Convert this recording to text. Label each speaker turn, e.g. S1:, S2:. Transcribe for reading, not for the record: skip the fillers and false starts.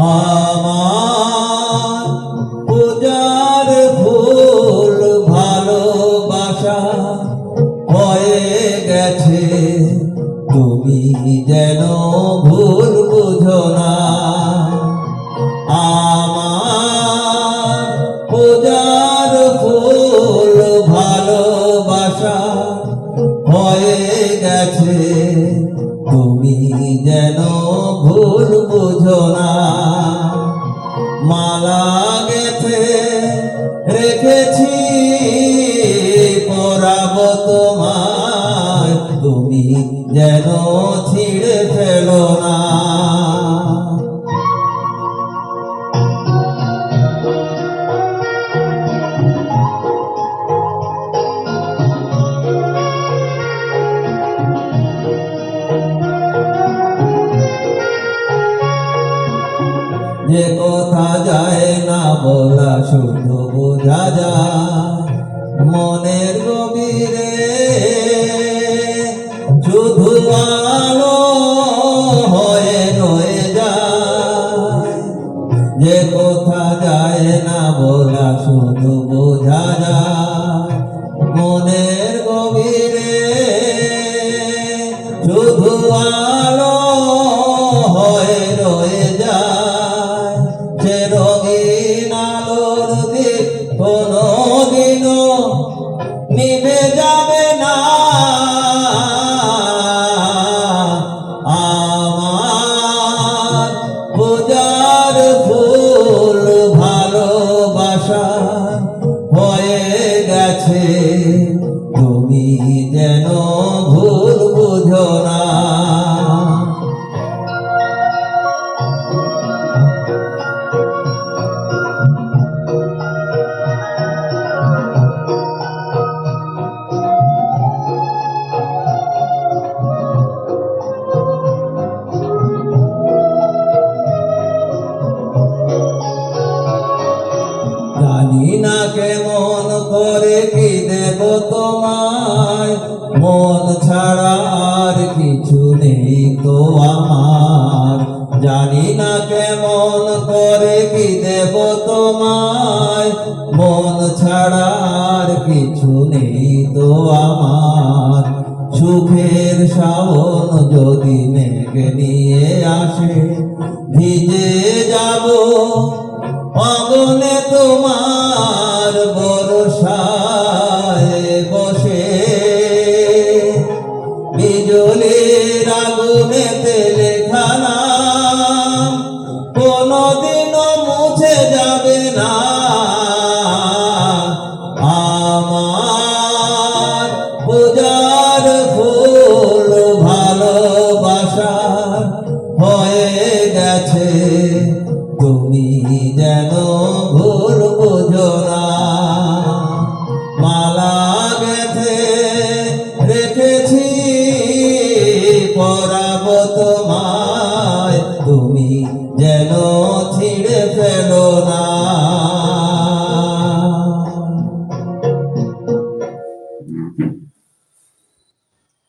S1: আমার পূজার ফুল ভালোবাসা হয়ে গেছে, তুমি যেন ভুল বুঝো না। আমার পূজার ফুল ভালোবাসা হয়ে গেছে, তুমি যেন ভুল বুঝো না। মালা গেথে রেখেছি পরাবো তোমায়, তুমি যেন ছিঁড়ে ফেলো না। যে কথা যায় না বলা শুধু বোঝা যায় মনের গভীরে, শুধু আলো হয়ে রয়ে যায়। যে কথা যায় না বলা শুধু বোঝা যায় মনের গভীরে, শুধু আলো হয়ে রয়ে যায়। সে রঙিন আলোর দিক কোনদিনও নিভে যাবে না। আমার পূজার ফুল ভালোবাসা হয়ে গেছে, তুমি যেন ভুল বুঝো না। জানি না কেমন করে কি দেব তোমায়, মন ছাড়া আর কিছু নেই তো আমার। জানি না কেমন করে কি দেব তোমায়, মন ছাড়া আর কিছু নেই তো আমার। সুখের শ্রাবণ যদি মেঘ নিয়ে আসে, ভিজে যাব অগনে তোমার বর্ষায় বসে। বিজলির আগুনেতে লেখা নাম কোনদিনও মুছে যাবে না। আমার পূজার ফুল ভালোবাসা হয়ে গেছে, তুমি যেন ভুল বুঝো না। মালা গেথে রেখেছি পরাবো